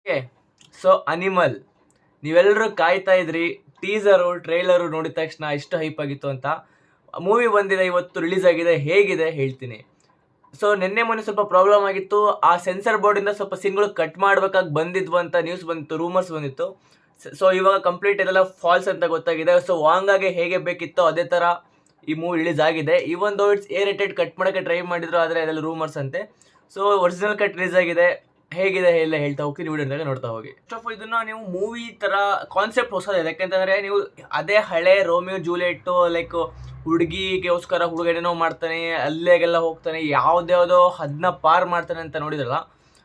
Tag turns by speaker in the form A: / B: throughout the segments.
A: Okay, so animal ನೀವೆಲ್ಲರೂ ಕಾಯ್ತಾ ಇದ್ರಿ. ಟೀಸರು ಟ್ರೈಲರು ನೋಡಿದ ತಕ್ಷಣ ಎಷ್ಟು ಹೈಪ್ ಆಗಿತ್ತು ಅಂತ. ಮೂವಿ ಬಂದಿದೆ, ಇವತ್ತು ರಿಲೀಸ್ ಆಗಿದೆ. ಹೇಗಿದೆ ಹೇಳ್ತೀನಿ. ಸೊ ನಿನ್ನೆ ಮೊನ್ನೆ ಸ್ವಲ್ಪ ಪ್ರಾಬ್ಲಮ್ ಆಗಿತ್ತು. ಆ ಸೆನ್ಸರ್ ಬೋರ್ಡಿಂದ ಸ್ವಲ್ಪ ಸೀನ್ಗಳು ಕಟ್ ಮಾಡ್ಬೇಕಾಗಿ ಬಂದಿದ್ವು ಅಂತ ನ್ಯೂಸ್ ಬಂದಿತ್ತು, ರೂಮರ್ಸ್ ಬಂದಿತ್ತು. ಸೊ ಇವಾಗ ಕಂಪ್ಲೀಟ್ ಇದೆಲ್ಲ ಫಾಲ್ಸ್ ಅಂತ ಗೊತ್ತಾಗಿದೆ. ಸೊ ವಾಂಗಾಗೆ ಹೇಗೆ ಬೇಕಿತ್ತೋ ಅದೇ ಥರ ಈ ಮೂವಿ ರಿಲೀಸ್ ಆಗಿದೆ. Even though it's A rated cut ಮಾಡೋಕ್ಕೆ ಟ್ರೈ ಮಾಡಿದ್ರು, ಆದರೆ ಅದೆಲ್ಲ ರೂಮರ್ಸ್ ಅಂತೆ. ಸೊ ಒರಿಜಿನಲ್ ಕಟ್ ರಿಲೀಸ್ ಆಗಿದೆ. ಹೇಗಿದೆ ಎಲ್ಲ ಹೇಳ್ತಾ ಹೋಗ್ತೀನಿ, ವಿಡಿಯೋದಾಗ ನೋಡ್ತಾ ಹೋಗಿ. ಫಸ್ಟ್ ಆಫ್ ಆಲ್ ಇದನ್ನ ನೀವು ಮೂವಿ ಥರ ಕಾನ್ಸೆಪ್ಟ್ ಹೊಸದಿದೆ. ಯಾಕೆಂತಂದರೆ ನೀವು ಅದೇ ಹಳೆ ರೋಮಿಯೋ ಜೂಲಿಯೆಟ್ಟು, ಲೈಕ್ ಹುಡುಗಿಗೋಸ್ಕರ ಹುಡುಗ ಏನೇನೋ ಮಾಡ್ತಾನೆ, ಅಲ್ಲೆಗೆಲ್ಲ ಹೋಗ್ತಾನೆ, ಯಾವುದ್ಯಾವುದೋ ಅದನ್ನ ಪಾರ್ ಮಾಡ್ತಾನೆ ಅಂತ ನೋಡಿದ್ರಲ್ಲ,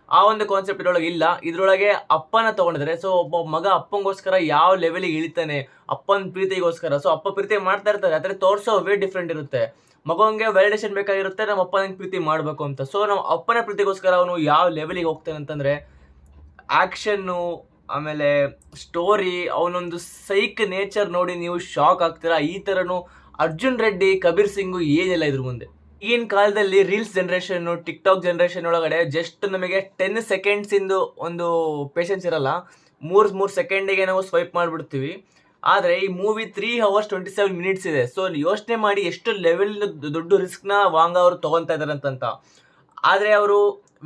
A: ಆ ಒಂದು ಕಾನ್ಸೆಪ್ಟ್ ಇದ್ರೊಳಗೆ ಇಲ್ಲ. ಇದರೊಳಗೆ ಅಪ್ಪನ ತೊಗೊಂಡಿದ್ದಾರೆ. ಸೊ ಒಬ್ಬ ಮಗ ಅಪ್ಪಂಗೋಸ್ಕರ ಯಾವ ಲೆವೆಲಿಗೆ ಇಳಿತಾನೆ, ಅಪ್ಪನ ಪ್ರೀತಿಗೋಸ್ಕರ. ಸೊ ಅಪ್ಪ ಪ್ರೀತಿ ಮಾಡ್ತಾ ಇರ್ತಾರೆ, ಆದರೆ ತೋರಿಸೋ ವೇ ಡಿಫ್ರೆಂಟ್ ಇರುತ್ತೆ. ಮಗನಿಗೆ ವ್ಯಾಲಿಡೇಷನ್ ಬೇಕಾಗಿರುತ್ತೆ, ನಮ್ಮ ಅಪ್ಪನಿಗೆ ಪ್ರೀತಿ ಮಾಡಬೇಕು ಅಂತ. ಸೊ ನಮ್ಮ ಅಪ್ಪನ ಪ್ರೀತಿಗೋಸ್ಕರ ಅವನು ಯಾವ ಲೆವೆಲಿಗೆ ಹೋಗ್ತಾನೆ ಅಂತಂದರೆ, ಆ್ಯಕ್ಷನ್ನು, ಆಮೇಲೆ ಸ್ಟೋರಿ, ಅವನೊಂದು ಸೈಕ್ ನೇಚರ್ ನೋಡಿ ನೀವು ಶಾಕ್ ಆಗ್ತೀರಾ. ಈ ಥರನೂ ಅರ್ಜುನ್ ರೆಡ್ಡಿ, ಕಬೀರ್ ಸಿಂಗು ಏನಿಲ್ಲ ಇದ್ರ ಮುಂದೆ. ಈಗಿನ ಕಾಲದಲ್ಲಿ ರೀಲ್ಸ್ ಜನ್ರೇಷನ್ನು, ಟಿಕ್ಟಾಕ್ ಜನ್ರೇಷನ್ ಒಳಗಡೆ ಜಸ್ಟ್ ನಮಗೆ 10 ಸೆಕೆಂಡ್ಸಿಂದು ಒಂದು ಪೇಷನ್ಸ್ ಇರಲ್ಲ. 3 ಸೆಕೆಂಡಿಗೆ ನಾವು ಸ್ವೈಪ್ ಮಾಡಿಬಿಡ್ತೀವಿ. ಆದರೆ ಈ ಮೂವಿ 3 hours 27 minutes ಇದೆ. ಸೊ ಯೋಚನೆ ಮಾಡಿ ಎಷ್ಟು ಲೆವೆಲ್ ದೊಡ್ಡ ರಿಸ್ಕ್ನ ವಾಂಗ ಅವರು ತೊಗೊತಾ ಇದ್ದಾರೆ ಅಂತಂತ. ಆದರೆ ಅವರು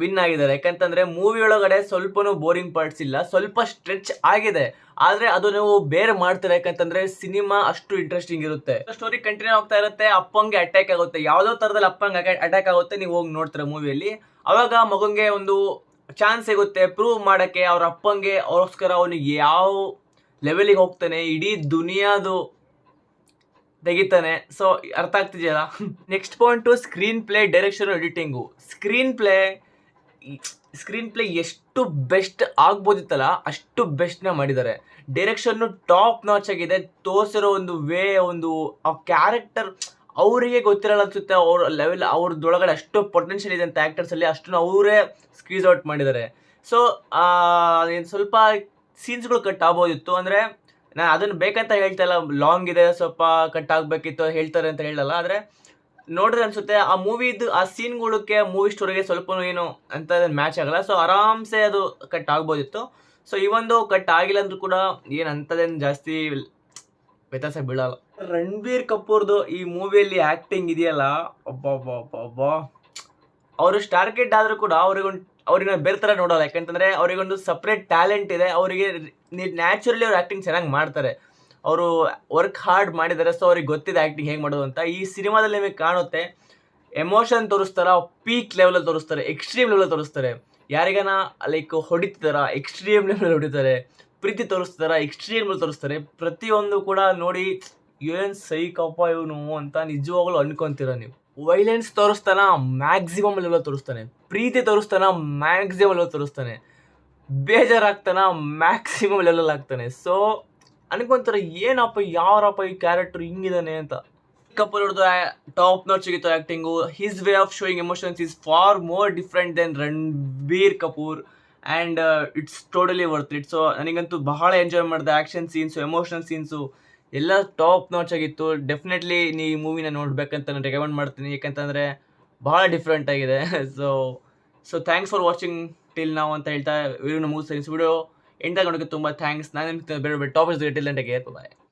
A: ವಿನ್ ಆಗಿದ್ದಾರೆ. ಯಾಕಂತಂದರೆ ಮೂವಿ ಒಳಗಡೆ ಸ್ವಲ್ಪನೂ ಬೋರಿಂಗ್ ಪಾರ್ಟ್ಸ್ ಇಲ್ಲ, ಸ್ವಲ್ಪ ಸ್ಟ್ರೆಚ್ ಆಗಿದೆ. ಆದರೆ ಅದು ನೀವು ಬೇರೆ ಮಾಡ್ತೀರಾ. ಯಾಕಂತಂದರೆ ಸಿನಿಮಾ ಅಷ್ಟು ಇಂಟ್ರೆಸ್ಟಿಂಗ್ ಇರುತ್ತೆ. ಸ್ಟೋರಿ ಕಂಟಿನ್ಯೂ ಆಗ್ತಾ ಇರುತ್ತೆ. ಅಪ್ಪಂಗೆ ಅಟ್ಯಾಕ್ ಆಗುತ್ತೆ, ಯಾವುದೋ ಥರದಲ್ಲಿ ಅಪ್ಪಂಗೆ ಅಟ್ಯಾಕ್ ಆಗುತ್ತೆ. ನೀವು ಹೋಗಿ ನೋಡ್ತೀರಾ ಮೂವಿಯಲ್ಲಿ. ಅವಾಗ ಮಗನಿಗೆ ಒಂದು ಚಾನ್ಸ್ ಸಿಗುತ್ತೆ ಪ್ರೂವ್ ಮಾಡೋಕ್ಕೆ. ಅವ್ರ ಅಪ್ಪಂಗೆ ಅವ್ರಿಗೋಸ್ಕರ ಅವನಿಗೆ ಯಾವ ಲೆವೆಲಿಗೆ ಹೋಗ್ತಾನೆ, ಇಡೀ ದುನಿಯಾದು ತೆಗಿತಾನೆ. ಸೊ ಅರ್ಥ ಆಗ್ತಿದೆಯಲ್ಲ. Next point screenplay, direction, editing. Screenplay ಎಷ್ಟು ಬೆಸ್ಟ್ ಆಗ್ಬೋದಿತ್ತಲ್ಲ ಅಷ್ಟು ಬೆಸ್ಟ್ನ ಮಾಡಿದ್ದಾರೆ. ಡೈರೆಕ್ಷನ್ನು ಟಾಪ್ ನಾಚ್ ಆಗಿದೆ. ತೋರಿಸಿರೋ ಒಂದು ವೇ, ಒಂದು ಆ ಕ್ಯಾರೆಕ್ಟರ್ ಅವರಿಗೆ ಗೊತ್ತಿರಲ್ಲ ಅನ್ಸುತ್ತೆ. ಅವ್ರ ಲೆವೆಲ್, ಅವ್ರದ್ದೊಳಗಡೆ ಅಷ್ಟು ಪೊಟೆನ್ಷಿಯಲ್ ಇದೆ ಅಂತ ಆ್ಯಕ್ಟರ್ಸಲ್ಲಿ, ಅಷ್ಟನ್ನು ಅವರೇ ಸ್ಕ್ವೀಸ್ ಔಟ್ ಮಾಡಿದ್ದಾರೆ. ಸೊ ಸ್ವಲ್ಪ ಸೀನ್ಸ್ಗಳು ಕಟ್ ಆಗ್ಬೋದಿತ್ತು. ಅಂದರೆ ನಾನು ಅದನ್ನು ಬೇಕಂತ ಹೇಳ್ತಾ ಇಲ್ಲ, ಲಾಂಗ್ ಇದೆ ಸ್ವಲ್ಪ ಕಟ್ ಆಗಬೇಕಿತ್ತು ಹೇಳ್ತಾರೆ ಅಂತ ಹೇಳಲ್ಲ. ಆದರೆ ನೋಡಿದ್ರೆ ಅನಿಸುತ್ತೆ ಆ ಮೂವಿದು ಆ ಸೀನ್ಗಳಿಗೆ ಮೂವಿ ಸ್ಟೋರಿಗೆ ಸ್ವಲ್ಪ ಏನು ಅಂತ ಮ್ಯಾಚ್ ಆಗಲ್ಲ. ಸೊ ಆರಾಮ್ಸೆ ಅದು ಕಟ್ ಆಗ್ಬೋದಿತ್ತು. ಸೊ ಈ ಒಂದು ಕಟ್ ಆಗಿಲ್ಲ ಅಂದ್ರೂ ಕೂಡ ಏನು ಅಂಥದ್ದೇನು ಜಾಸ್ತಿ ವ್ಯತ್ಯಾಸ ಬೀಳಲ್ಲ. ರಣಬೀರ್ ಕಪೂರ್ದು ಈ ಮೂವಿಯಲ್ಲಿ ಆ್ಯಕ್ಟಿಂಗ್ ಇದೆಯಲ್ಲ, ಒಬ್ಬ ಅವರು ಸ್ಟಾರ್ ಕಿಡ್ ಆದರೂ ಕೂಡ ಅವ್ರಿಗೆ ಬೇರೆ ಥರ ನೋಡೋಲ್ಲ. ಯಾಕಂತಂದರೆ ಅವರಿಗೊಂದು ಸಪ್ರೇಟ್ ಟ್ಯಾಲೆಂಟ್ ಇದೆ. ಅವರಿಗೆ ನ್ಯಾಚುರಲಿ ಅವ್ರು ಆ್ಯಕ್ಟಿಂಗ್ ಚೆನ್ನಾಗಿ ಮಾಡ್ತಾರೆ. ಅವರು ವರ್ಕ್ ಹಾರ್ಡ್ ಮಾಡಿದ್ದಾರೆ. ಸೊ ಅವ್ರಿಗೆ ಗೊತ್ತಿದೆ ಆ್ಯಕ್ಟಿಂಗ್ ಹೇಗೆ ಮಾಡೋದು ಅಂತ. ಈ ಸಿನಿಮಾದಲ್ಲಿ ನಿಮಗೆ ಕಾಣುತ್ತೆ. ಎಮೋಷನ್ ತೋರಿಸ್ತಾರ, ಪೀಕ್ ಲೆವೆಲಲ್ಲಿ ತೋರಿಸ್ತಾರೆ, ಎಕ್ಸ್ಟ್ರೀಮ್ ಲೆವೆಲಲ್ಲಿ ತೋರಿಸ್ತಾರೆ. ಯಾರಿಗಾನ ಲೈಕ್ ಹೊಡಿತಾರ, ಎಕ್ಸ್ಟ್ರೀಮ್ ಲೆವೆಲ್ ಹೊಡಿತಾರೆ. ಪ್ರೀತಿ ತೋರಿಸ್ತಾರ, ಎಕ್ಸ್ಟ್ರೀಮ್ ಲೆವೆಲ್ ತೋರಿಸ್ತಾರೆ. ಪ್ರತಿಯೊಂದು ಕೂಡ ನೋಡಿ ಏನು ಸೈಕಪ್ಪ ಇವನು ಅಂತ ನಿಜವಾಗ್ಲೂ ಅನ್ಕೊಂತೀರ ನೀವು. ವೈಲೆನ್ಸ್ ತೋರಿಸ್ತಾನ, ಮ್ಯಾಕ್ಸಿಮಮ್ ಲೆವೆಲ್ ತೋರಿಸ್ತಾನೆ. ಪ್ರೀತಿ ತೋರಿಸ್ತಾನ, ಮ್ಯಾಕ್ಸಿಮಮ್ ಲೆವೆಲ್ ತೋರಿಸ್ತಾನೆ. ಬೇಜಾರಾಗ್ತಾನ, ಮ್ಯಾಕ್ಸಿಮಮ್ ಲೆವೆಲ್ ಆಗ್ತಾನೆ. ಸೊ ಅನ್ಕೊಂತಾರೆ ಏನಪ್ಪ, ಯಾರಪ್ಪ ಈ ಕ್ಯಾರೆಕ್ಟರ್ ಹಿಂಗಿದಾನೆ ಅಂತ. ಕಪೂರ್ ಅವ್ರದ್ದು ಟಾಪ್ ನಾಚ್ ಸಿಗಿತ್ತು acting. His way of showing emotions is far more different than Ranbir Kapoor. And it's totally worth it. So ನನಗಂತೂ ಬಹಳ ಎಂಜಾಯ್ ಮಾಡಿದೆ. ಆ್ಯಕ್ಷನ್ ಸೀನ್ಸು, ಎಮೋಷನಲ್ ಸೀನ್ಸು ಎಲ್ಲ ಟಾಪ್ ನಾಚ್ ಆಗಿತ್ತು. ಡೆಫಿನೆಟ್ಲಿ ನೀವು ಈ ಮೂವಿನ ನೋಡಬೇಕಂತ ನಾನು ರೆಕಮೆಂಡ್ ಮಾಡ್ತೀನಿ. ಯಾಕಂತಂದರೆ ಭಾಳ ಡಿಫ್ರೆಂಟ್ ಆಗಿದೆ. So thanks for watching till ನಾವು ಅಂತ ಹೇಳ್ತಾ ವಿಡಿಯೋನ ಮುಗಿಸ್ತೀನಿ. ವಿಡಿಯೋ ಎಂಡ್ ನೋಡೋಕ್ಕೆ ತುಂಬ ಥ್ಯಾಂಕ್ಸ್. ನಾನು ಬೇರೆ ಟಾಪಿಕ್ಸ್ ಟಿಲ್ ಗಂಟೆಗೆ ಬಾಯ್.